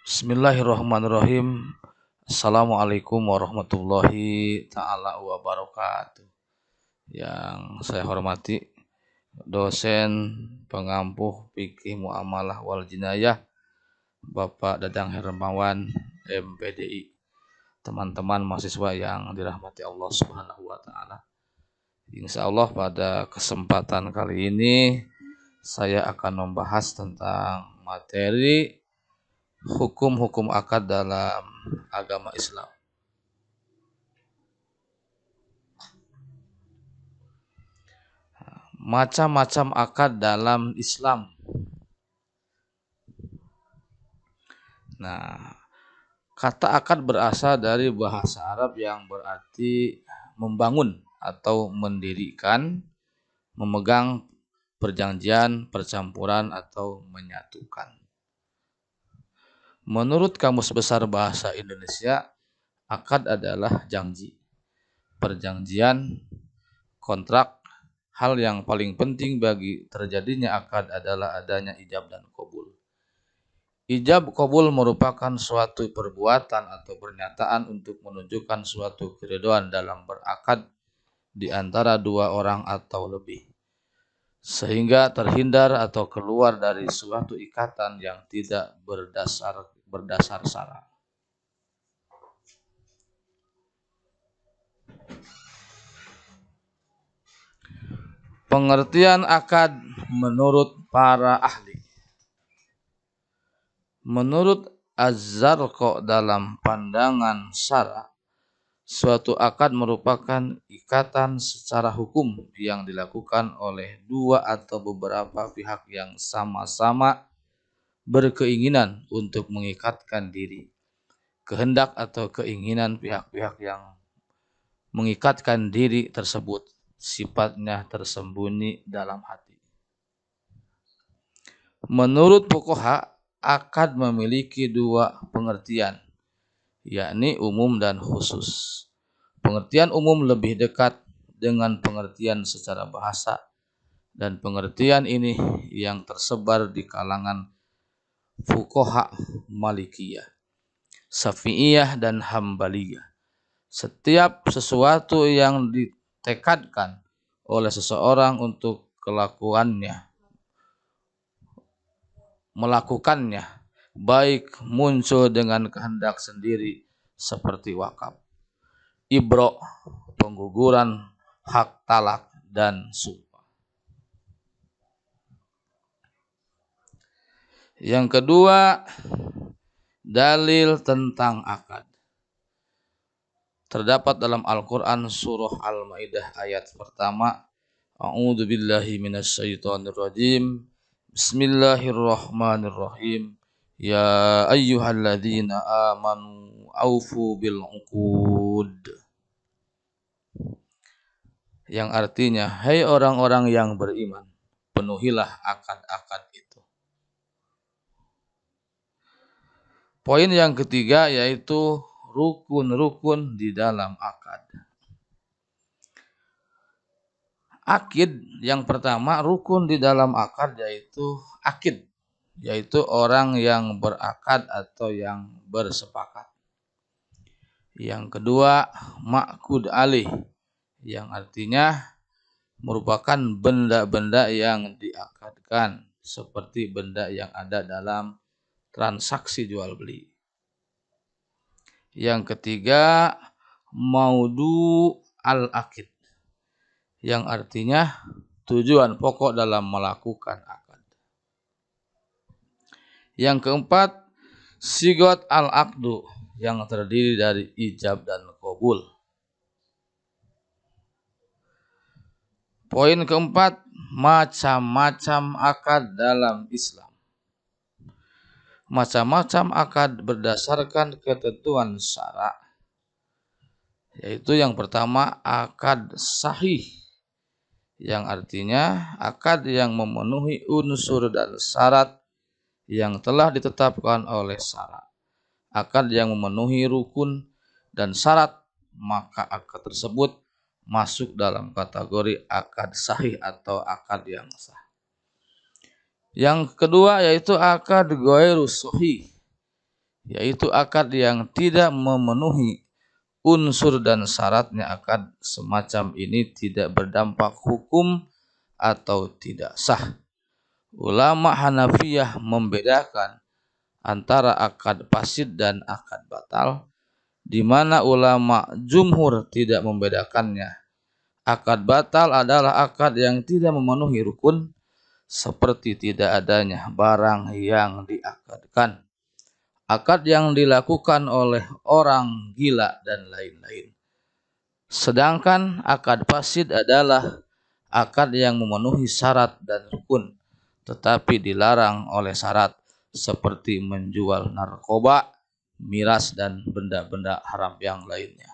Bismillahirrahmanirrahim. Assalamualaikum warahmatullahi ta'ala wabarakatuh. Yang saya hormati dosen pengampuh fikih muamalah wal jinayah Bapak Dadang Hermawan MPDI. Teman-teman mahasiswa yang dirahmati Allah Subhanahu wa taala. Insyaallah pada kesempatan kali ini saya akan membahas tentang materi hukum-hukum akad dalam agama Islam. Macam-macam akad dalam Islam. Nah, kata akad berasal dari bahasa Arab yang berarti membangun atau mendirikan, memegang perjanjian, percampuran atau menyatukan. Menurut Kamus Besar Bahasa Indonesia, akad adalah janji, perjanjian, kontrak. Hal yang paling penting bagi terjadinya akad adalah adanya ijab dan qabul. Ijab qabul merupakan suatu perbuatan atau pernyataan untuk menunjukkan suatu keridhaan dalam berakad di antara dua orang atau lebih, sehingga terhindar atau keluar dari suatu ikatan yang tidak berdasar syara. Pengertian akad menurut para ahli. Menurut Az-Zarqa dalam pandangan syara, suatu akad merupakan ikatan secara hukum yang dilakukan oleh dua atau beberapa pihak yang sama-sama berkeinginan untuk mengikatkan diri. Kehendak atau keinginan pihak-pihak yang mengikatkan diri tersebut sifatnya tersembunyi dalam hati. Menurut fuqaha, akad memiliki dua pengertian, yakni umum dan khusus. Pengertian umum lebih dekat dengan pengertian secara bahasa, dan pengertian ini yang tersebar di kalangan fuqaha Malikiyah, Syafi'iyah dan Hambaliyah. Setiap sesuatu yang ditekadkan oleh seseorang untuk melakukannya, baik muncul dengan kehendak sendiri seperti wakaf, ibro, pengguguran, hak talak, dan sumpah. Yang kedua, dalil tentang akad. Terdapat dalam Al-Quran surah Al-Ma'idah ayat pertama. A'udzu billahi minasyaitonir rajim. Bismillahirrahmanirrahim. Ya ayyuhalladzina amanu aufu bil uqud. Yang artinya, hai orang-orang yang beriman, penuhilah akad-akad itu. Poin yang ketiga yaitu rukun-rukun di dalam akad. Akid yang pertama, rukun di dalam akad yaitu akid, yaitu orang yang berakad atau yang bersepakat. Yang kedua, ma'qud alih, yang artinya merupakan benda-benda yang diakadkan, seperti benda yang ada dalam transaksi jual beli. Yang ketiga, maudu al-akid, yang artinya tujuan pokok dalam melakukan akad. Yang keempat, sigot al-aqdu, yang terdiri dari ijab dan qabul. Poin keempat, macam-macam akad dalam Islam. Macam-macam akad berdasarkan ketentuan syara, yaitu yang pertama, akad sahih, yang artinya akad yang memenuhi unsur dan syarat yang telah ditetapkan oleh syara. Akad yang memenuhi rukun dan syarat, maka akad tersebut masuk dalam kategori akad sahih atau akad yang sah. Yang kedua yaitu akad ghairu sahih, yaitu akad yang tidak memenuhi unsur dan syaratnya. Akad semacam ini tidak berdampak hukum atau tidak sah. Ulama Hanafiyah membedakan antara akad fasid dan akad batal, di mana ulama jumhur tidak membedakannya. Akad batal adalah akad yang tidak memenuhi rukun, seperti tidak adanya barang yang diakadkan, akad yang dilakukan oleh orang gila, dan lain-lain. Sedangkan akad fasid adalah akad yang memenuhi syarat dan rukun, tetapi dilarang oleh syarat, seperti menjual narkoba, miras, dan benda-benda haram yang lainnya.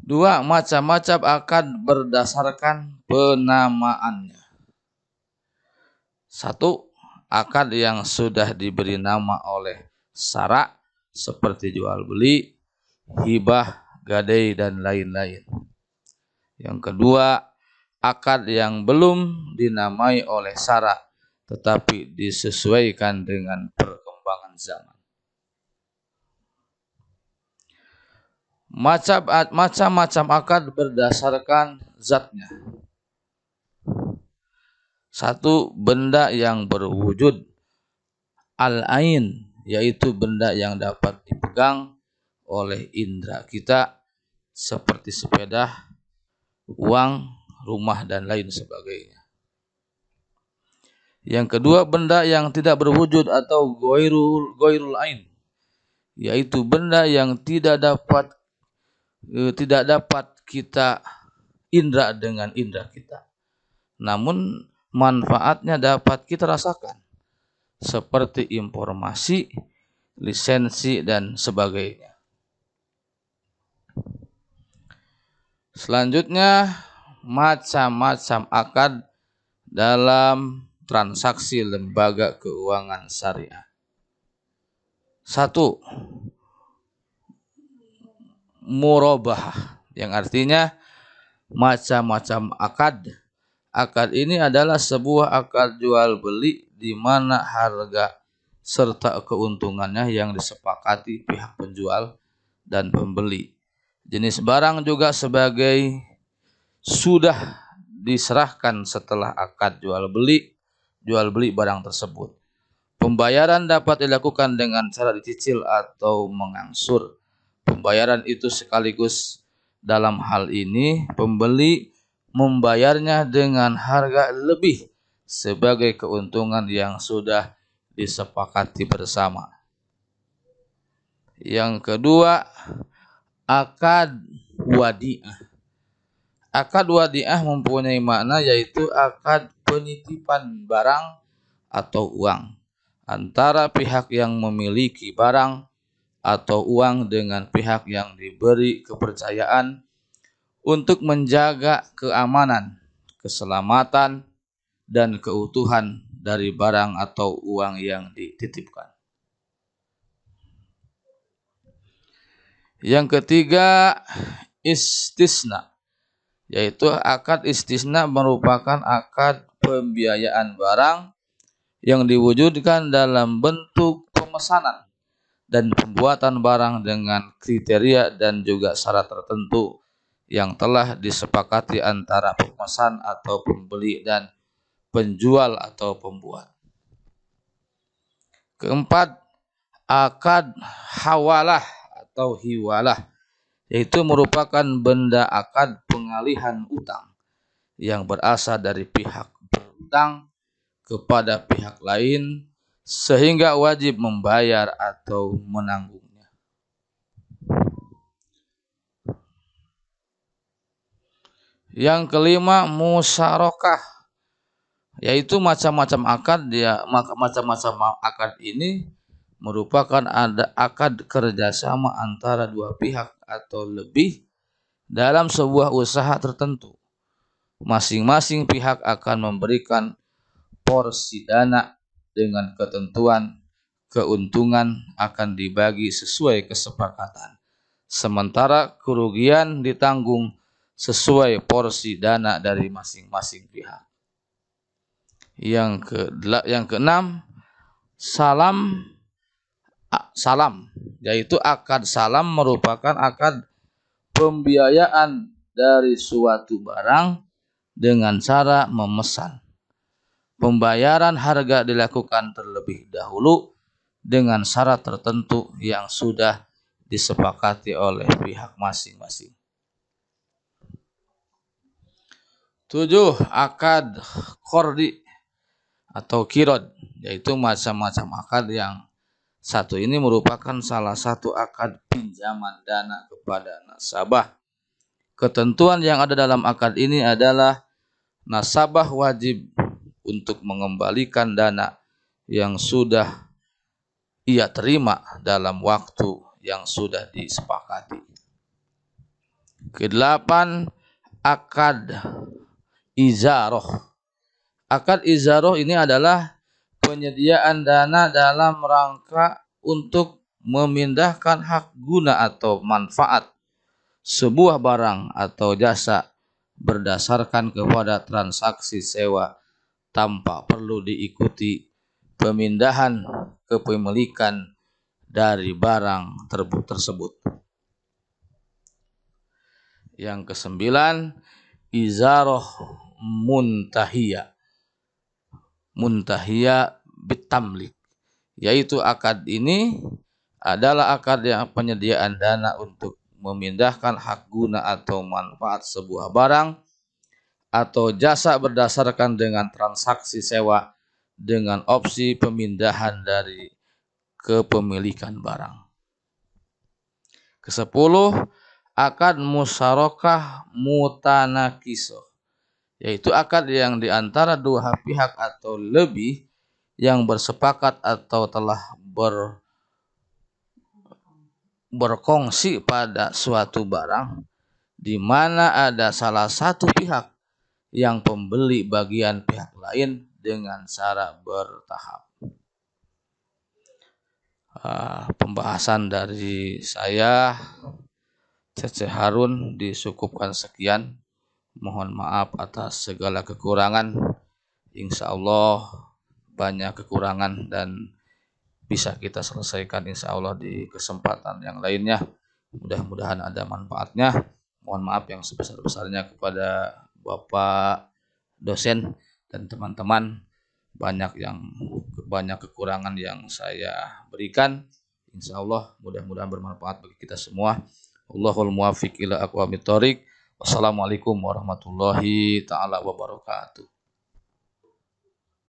2. Macam-macam akad berdasarkan penamaannya. 1. Akad yang sudah diberi nama oleh syara, seperti jual beli, hibah, gadai, dan lain-lain. Yang kedua, akad yang belum dinamai oleh syara, tetapi disesuaikan dengan perkembangan zaman. Macam-macam akad berdasarkan zatnya. 1. Benda yang berwujud al-ain, yaitu benda yang dapat dipegang oleh indera kita, seperti sepeda, uang, rumah, dan lain sebagainya. Yang kedua, benda yang tidak berwujud atau ghairul ain, yaitu benda yang tidak dapat kita indra dengan indra kita, namun manfaatnya dapat kita rasakan, seperti informasi, lisensi, dan sebagainya. Selanjutnya, macam-macam akad dalam transaksi lembaga keuangan syariah. 1. Murabahah, yang artinya macam-macam akad. Akad ini adalah sebuah akad jual beli di mana harga serta keuntungannya yang disepakati pihak penjual dan pembeli. Jenis barang juga sebagai sudah diserahkan setelah akad jual beli barang tersebut. Pembayaran dapat dilakukan dengan cara dicicil atau mengangsur. Pembayaran itu sekaligus. Dalam hal ini, pembeli membayarnya dengan harga lebih sebagai keuntungan yang sudah disepakati bersama. Yang kedua, akad wadi'ah. Akad wadi'ah mempunyai makna, yaitu akad penitipan barang atau uang antara pihak yang memiliki barang atau uang dengan pihak yang diberi kepercayaan untuk menjaga keamanan, keselamatan, dan keutuhan dari barang atau uang yang dititipkan. Yang ketiga, istisna, yaitu akad istisna merupakan akad pembiayaan barang yang diwujudkan dalam bentuk pemesanan dan pembuatan barang dengan kriteria dan juga syarat tertentu yang telah disepakati antara pemesan atau pembeli dan penjual atau pembuat. Keempat, akad hawalah atau hiwalah, yaitu merupakan benda akad pengalihan utang yang berasal dari pihak berutang kepada pihak lain sehingga wajib membayar atau menanggungnya. Yang kelima, musyarakah, yaitu macam-macam akad ini merupakan akad kerjasama antara dua pihak atau lebih dalam sebuah usaha tertentu. Masing-masing pihak akan memberikan porsi dana dengan ketentuan keuntungan akan dibagi sesuai kesepakatan, sementara kerugian ditanggung sesuai porsi dana dari masing-masing pihak. Yang keenam, salam, yaitu akad salam merupakan akad pembiayaan dari suatu barang dengan cara memesan. Pembayaran harga dilakukan terlebih dahulu dengan syarat tertentu yang sudah disepakati oleh pihak masing-masing. 7. Akad qardi atau qirad, yaitu macam-macam akad yang satu ini merupakan salah satu akad pinjaman dana kepada nasabah. Ketentuan yang ada dalam akad ini adalah nasabah wajib untuk mengembalikan dana yang sudah ia terima dalam waktu yang sudah disepakati. Kedelapan, akad izaroh. Akad izaroh ini adalah penyediaan dana dalam rangka untuk memindahkan hak guna atau manfaat sebuah barang atau jasa berdasarkan kepada transaksi sewa tanpa perlu diikuti pemindahan kepemilikan dari barang tersebut. Yang kesembilan, izaroh muntahiyah. Muntahiyah bitamlik, yaitu akad ini adalah akad yang penyediaan dana untuk memindahkan hak guna atau manfaat sebuah barang atau jasa berdasarkan dengan transaksi sewa dengan opsi pemindahan dari kepemilikan barang. Kesepuluh, akad musyarakah mutanakisoh, yaitu akad yang diantara dua pihak atau lebih yang bersepakat atau telah berkongsi pada suatu barang di mana ada salah satu pihak yang pembeli bagian pihak lain dengan cara bertahap. Pembahasan dari saya Cece Harun disukupkan sekian. Mohon maaf atas segala kekurangan. Insya Allah banyak kekurangan dan bisa kita selesaikan insya Allah di kesempatan yang lainnya. Mudah-mudahan ada manfaatnya. Mohon maaf yang sebesar-besarnya kepada Bapak dosen dan teman-teman. Banyak kekurangan yang saya berikan. Insya Allah mudah-mudahan bermanfaat bagi kita semua. Allahul muwaffiq ila aqwamit thoriq. Wassalamualaikum warahmatullahi taala wabarakatuh.